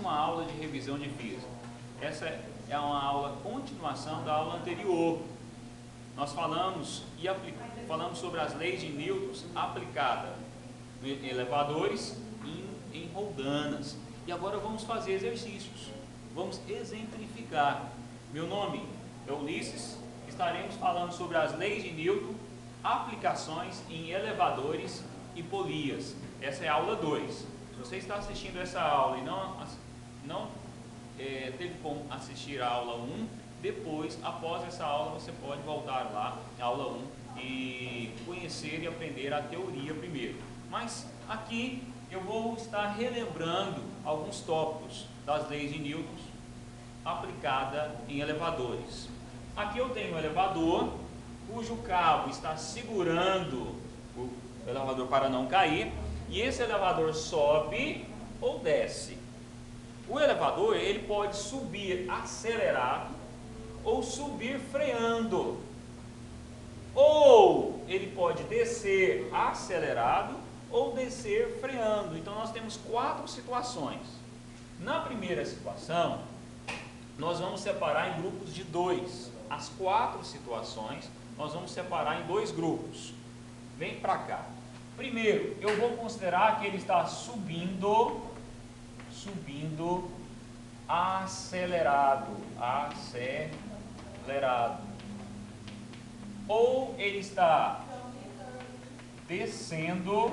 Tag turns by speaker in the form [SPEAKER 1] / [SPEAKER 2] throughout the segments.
[SPEAKER 1] uma aula de revisão de física. Essa é uma aula continuação da aula anterior. Nós falamos sobre as leis de Newton aplicadas em elevadores e em roldanas. E agora vamos fazer exercícios. Vamos exemplificar. Meu nome é Ulisses. Estaremos falando sobre as leis de Newton, aplicações em elevadores e polias. Essa é a aula 2. Se você está assistindo essa aula e não teve como assistir a aula 1, depois, após essa aula, você pode voltar lá, a aula 1, e conhecer e aprender a teoria primeiro. Mas aqui eu vou estar relembrando alguns tópicos das leis de Newton aplicada em elevadores. Aqui eu tenho um elevador cujo cabo está segurando o elevador para não cair, e esse elevador sobe ou desce. O elevador ele pode subir acelerado ou subir freando, ou ele pode descer acelerado ou descer freando. Então nós temos 4 situações. Na primeira situação, nós vamos separar em grupos de 2. As 4 situações nós vamos separar em 2 grupos. Vem para cá. Primeiro, eu vou considerar que ele está subindo acelerado, ou ele está descendo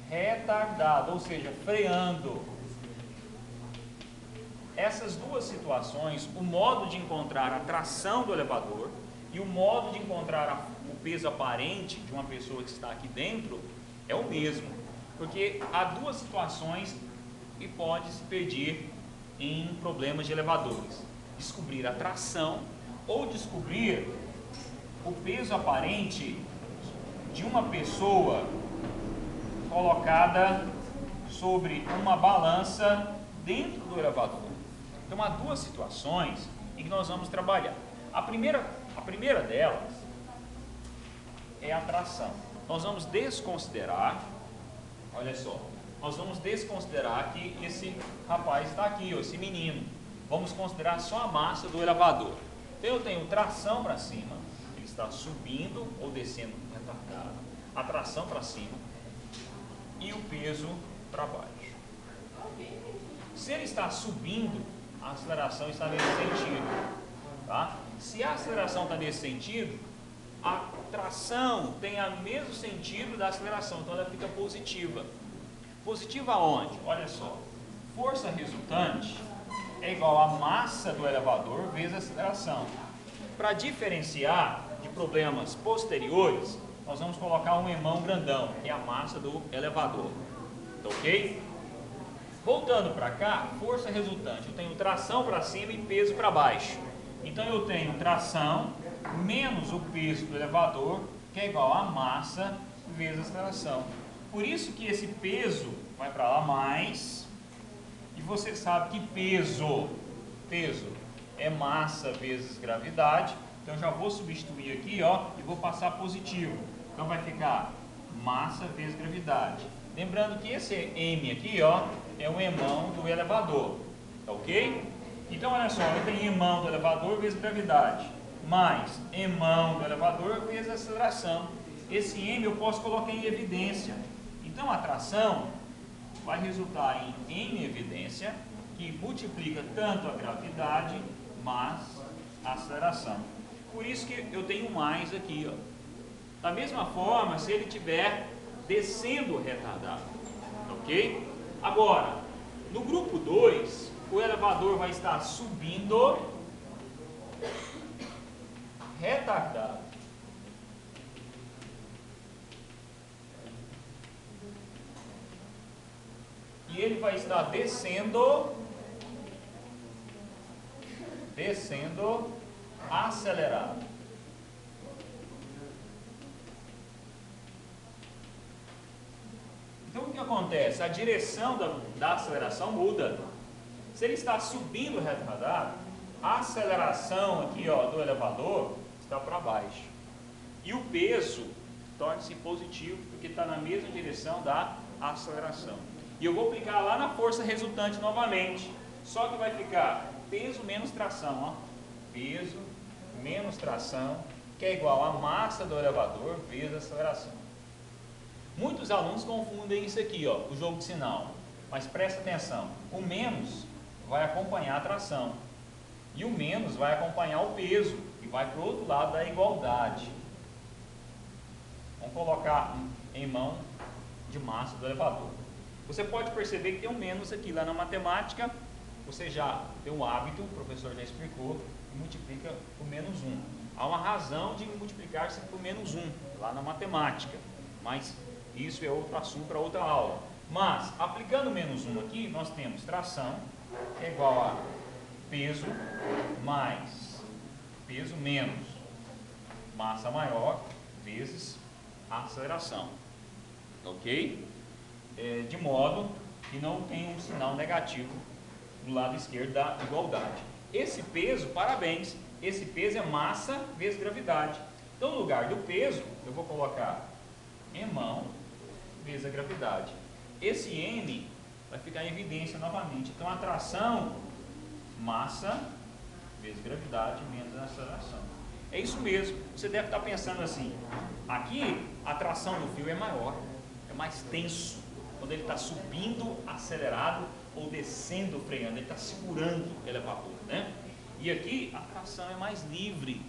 [SPEAKER 1] retardado, ou seja, freando. Essas 2 situações, o modo de encontrar a tração do elevador e o modo de encontrar o peso aparente de uma pessoa que está aqui dentro é o mesmo, porque há 2 situações e pode se perder em problemas de elevadores: descobrir a tração ou descobrir o peso aparente de uma pessoa colocada sobre uma balança dentro do elevador. Então há 2 situações em que nós vamos trabalhar. A primeira delas é a tração. Nós vamos desconsiderar, olha só, nós vamos desconsiderar que esse rapaz está aqui, esse menino. Vamos considerar só a massa do elevador. Então eu tenho tração para cima, ele está subindo ou descendo retardado, a tração para cima e o peso para baixo. Se ele está subindo, a aceleração está nesse sentido, tá? Se a aceleração está nesse sentido, a tração tem o mesmo sentido da aceleração, então ela fica positiva. Positiva aonde? Olha só, força resultante é igual à massa do elevador vezes a aceleração. Para diferenciar de problemas posteriores, nós vamos colocar um emão grandão, que é a massa do elevador, tá ok? Voltando para cá, força resultante, eu tenho tração para cima e peso para baixo. Então eu tenho tração menos o peso do elevador, que é igual a massa vezes a aceleração. Por isso que esse peso vai para lá mais, e você sabe que peso é massa vezes gravidade. Então já vou substituir aqui, ó, e vou passar positivo. Então vai ficar massa vezes gravidade. Lembrando que esse M aqui, ó, é o emão do elevador, tá ok? Então olha só, eu tenho emão do elevador vezes gravidade, mais emão do elevador vezes aceleração. Esse M eu posso colocar em evidência. Então a tração vai resultar em M evidência, que multiplica tanto a gravidade, mais a aceleração. Por isso que eu tenho mais aqui, ó. Da mesma forma, se ele estiver descendo retardado, ok? Agora, no grupo 2, o elevador vai estar subindo retardado. E ele vai estar descendo acelerado. Então o que acontece? A direção da aceleração muda. Se ele está subindo retardado, a aceleração aqui, ó, do elevador está para baixo. E o peso torna-se positivo, porque está na mesma direção da aceleração. E eu vou aplicar lá na força resultante novamente. Só que vai ficar peso menos tração, ó. Peso menos tração, que é igual a massa do elevador vezes a aceleração. Muitos alunos confundem isso aqui, ó, o jogo de sinal. Mas presta atenção, o menos vai acompanhar a tração. E o menos vai acompanhar o peso. E vai para o outro lado da igualdade. Vamos colocar em mão de massa do elevador. Você pode perceber que tem um menos aqui. Lá na matemática, você já tem um hábito, o professor já explicou, e multiplica por menos 1. Há uma razão de multiplicar-se por menos 1, lá na matemática. Mas isso é outro assunto para outra aula. Mas, aplicando menos 1 aqui, nós temos tração, que é igual a peso mais peso menos massa maior vezes a aceleração. Ok? De modo que não tem um sinal negativo do lado esquerdo da igualdade. Esse peso, parabéns, esse peso é massa vezes gravidade. Então, no lugar do peso, eu vou colocar em mão vezes a gravidade. Esse M vai ficar em evidência novamente. Então, a tração, massa vezes gravidade menos a aceleração. É isso mesmo. Você deve estar pensando assim, aqui a tração do fio é maior, é mais tenso. Quando ele está subindo acelerado ou descendo freando, ele está segurando o elevador, né? E aqui a tração é mais livre,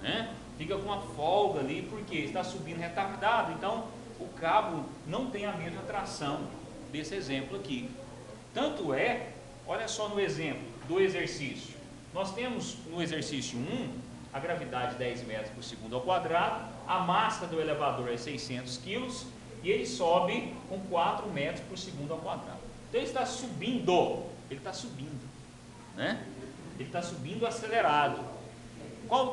[SPEAKER 1] né? Fica com uma folga ali, porque está subindo retardado, então o cabo não tem a mesma tração desse exemplo aqui. Tanto é, olha só no exemplo do exercício. Nós temos no exercício 1, a gravidade 10 metros por segundo ao quadrado, a massa do elevador é 600 quilos, e ele sobe com 4 metros por segundo ao quadrado. Então ele está subindo, né? Ele está subindo acelerado. Qual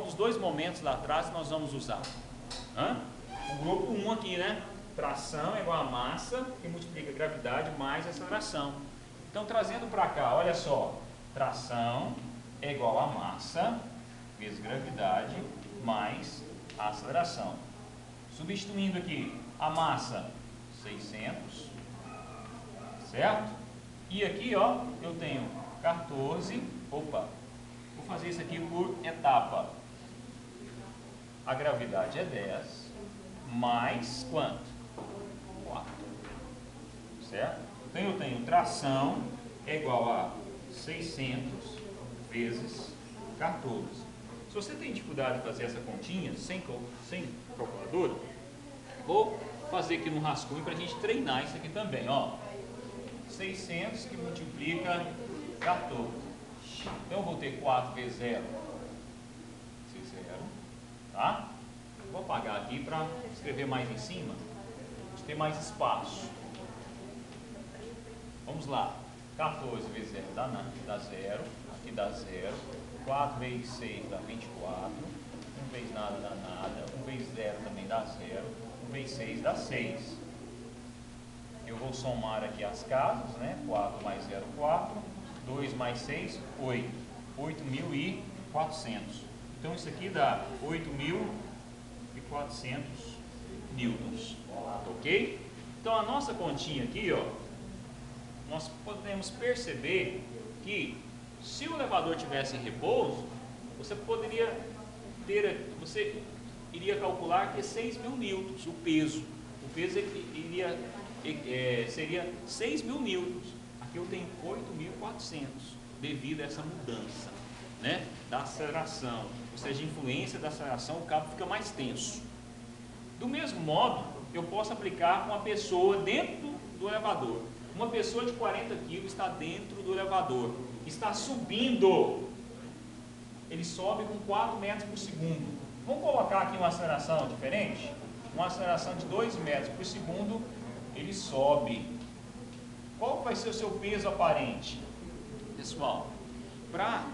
[SPEAKER 1] dos dois momentos lá atrás nós vamos usar? O grupo 1 aqui, né? Tração é igual a massa, que multiplica a gravidade mais a aceleração. Então, trazendo para cá, olha só, tração é igual a massa vezes gravidade mais a aceleração. Substituindo aqui a massa, 600, certo? E aqui, ó, eu tenho 14, vou fazer isso aqui por etapa. A gravidade é 10, mais quanto? 4, certo? Então eu tenho tração é igual a 600 vezes 14. Se você tem dificuldade de fazer essa continha sem calculadora, vou fazer aqui no rascunho para a gente treinar isso aqui também, ó. 600 que multiplica 14. Então eu vou ter 4 vezes 0, 0, tá? Vou apagar aqui para escrever mais em cima, ter mais espaço. Vamos lá. 14 vezes 0 dá 0, aqui dá 0. 4 vezes 6 dá 24. 1 vezes nada dá nada. 1 vezes 0 também dá 0. 1 vezes 6 dá 6. Eu vou somar aqui as casas, né? 4 mais 0, 4. 2 mais 6, 8. 8.400. Então isso aqui dá 8.400 newtons. Ok? Então a nossa continha aqui, ó, nós podemos perceber que se o elevador tivesse em repouso, você iria calcular que é 6.000 newtons o peso. O peso seria 6.000 newtons. Aqui eu tenho 8.400 devido a essa mudança, né, da aceleração. Ou seja, a influência da aceleração, o cabo fica mais tenso. Do mesmo modo, eu posso aplicar com uma pessoa dentro do elevador. Uma pessoa de 40 kg está dentro do elevador, está subindo, ele sobe com 4 metros por segundo. Vamos colocar aqui uma aceleração diferente? Uma aceleração de 2 metros por segundo, ele sobe. Qual vai ser o seu peso aparente? Pessoal, para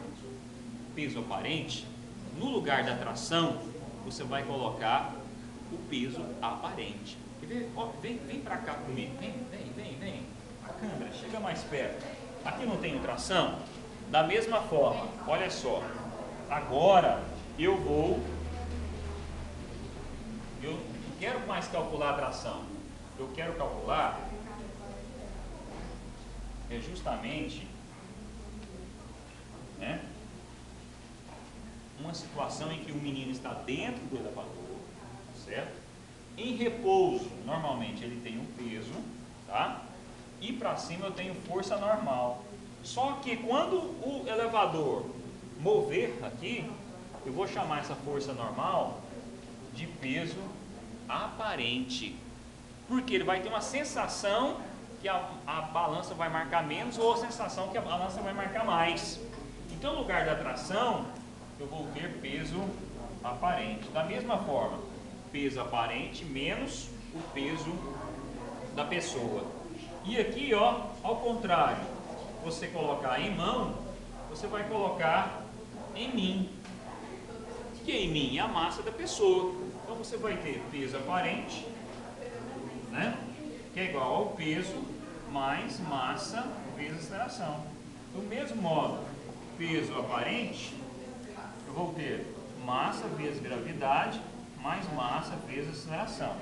[SPEAKER 1] peso aparente, no lugar da tração, você vai colocar o peso aparente. Vem para cá comigo, vem. A câmera, chega mais perto. Aqui não tem tração? Da mesma forma, olha só. Agora eu não quero mais calcular a tração. eu quero calcular é justamente, né, uma situação em que o menino está dentro do elevador, certo? Em repouso, normalmente ele tem um peso, tá? E para cima eu tenho força normal. Só que quando o elevador mover aqui, eu vou chamar essa força normal de peso aparente. Porque ele vai ter uma sensação que a balança vai marcar menos ou a sensação que a balança vai marcar mais. Então, no lugar da tração, eu vou ter peso aparente. Da mesma forma, peso aparente menos o peso da pessoa. E aqui, ó, ao contrário, você colocar em mão, você vai colocar em mim. O que é em mim? É a massa da pessoa. Então você vai ter peso aparente, né, que é igual ao peso mais massa vezes aceleração. Do mesmo modo, peso aparente, eu vou ter massa vezes gravidade mais massa vezes aceleração.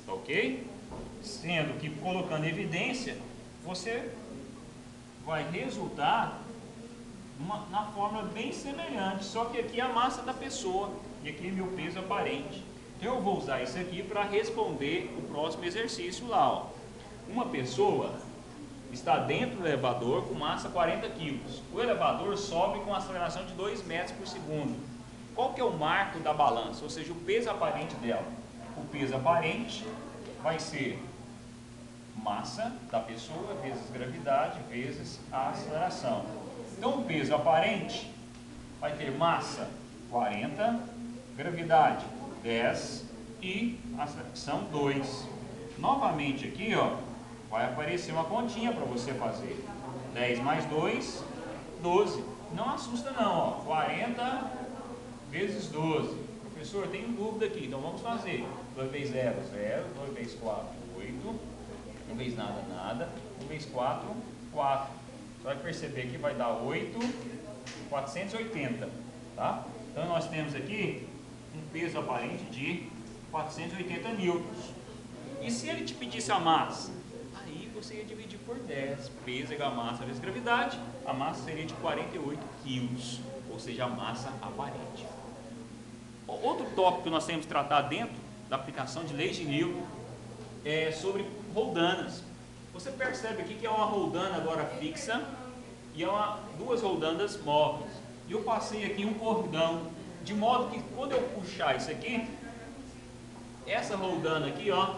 [SPEAKER 1] Ok? Sendo que, colocando evidência, você vai resultar na fórmula bem semelhante, só que aqui é a massa da pessoa e aqui é meu peso aparente. Então eu vou usar isso aqui para responder o próximo exercício lá, ó. Uma pessoa está dentro do elevador com massa 40 kg. O elevador sobe com aceleração de 2 metros por segundo. Qual que é o marco da balança? Ou seja, o peso aparente dela. O peso aparente vai ser massa da pessoa vezes gravidade vezes a aceleração. Então o peso aparente vai ter massa 40, gravidade 10 e aceleração 2. Novamente aqui, ó, vai aparecer uma continha para você fazer. 10 mais 2, 12. Não assusta não, ó. 40 vezes 12. Professor, tenho dúvida aqui, então vamos fazer. 2 vezes 0, 0. 2 vezes 4, 8. 1 vezes nada, nada. 1 vezes 4, 4. Você vai perceber que vai dar 8, 480, tá? Então nós temos aqui um peso aparente de 480 newtons. E se ele te pedisse a massa? Aí você ia dividir por 10. Peso igual a massa vezes gravidade. A massa seria de 48 quilos, ou seja, a massa aparente. Outro tópico que nós temos que tratar dentro da aplicação de leis de Newton é sobre roldanas. Você percebe aqui que é uma roldana agora fixa e duas roldanas móveis. E eu passei aqui um cordão, de modo que quando eu puxar isso aqui, essa roldana aqui, ó,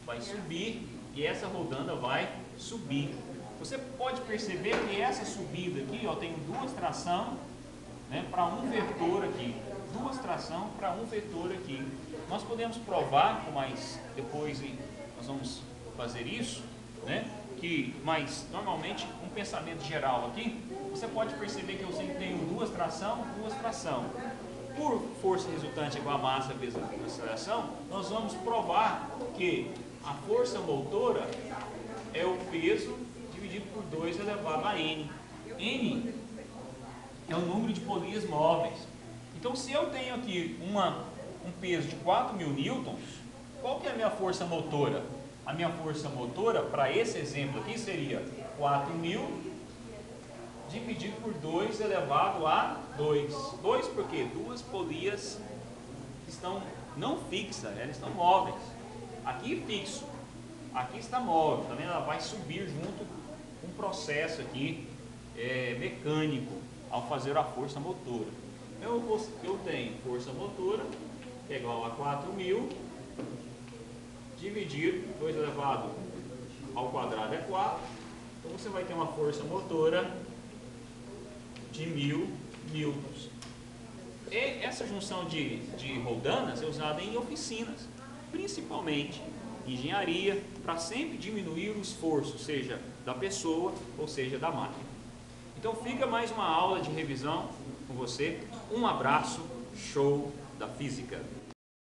[SPEAKER 1] vai subir e essa roldana vai subir. Você pode perceber que essa subida aqui, ó, tem duas tração, né, para um vetor aqui. Duas tração para um vetor aqui. Nós podemos provar, mas depois nós vamos fazer isso, né? Mas normalmente um pensamento geral aqui, você pode perceber que eu sempre tenho duas tração. Por força resultante igual a massa vezes a aceleração, nós vamos provar que a força motora é o peso dividido por 2 elevado a n. N é o número de polias móveis. Então, se eu tenho aqui um peso de 4.000 newtons, qual que é a minha força motora? A minha força motora, para esse exemplo aqui, seria 4.000 dividido por 2 elevado a 2. 2 por quê? Duas polias estão não fixas, elas estão móveis. Aqui fixo, aqui está móvel, tá vendo? Ela vai subir junto com um processo aqui mecânico ao fazer a força motora. Eu tenho força motora, que é igual a 4.000, dividido, 2 elevado ao quadrado é 4. Então você vai ter uma força motora de 1.000 newtons. E essa junção de roldanas é usada em oficinas, principalmente em engenharia, para sempre diminuir o esforço, seja da pessoa ou seja da máquina. Então fica mais uma aula de revisão com você. Um abraço, show da física!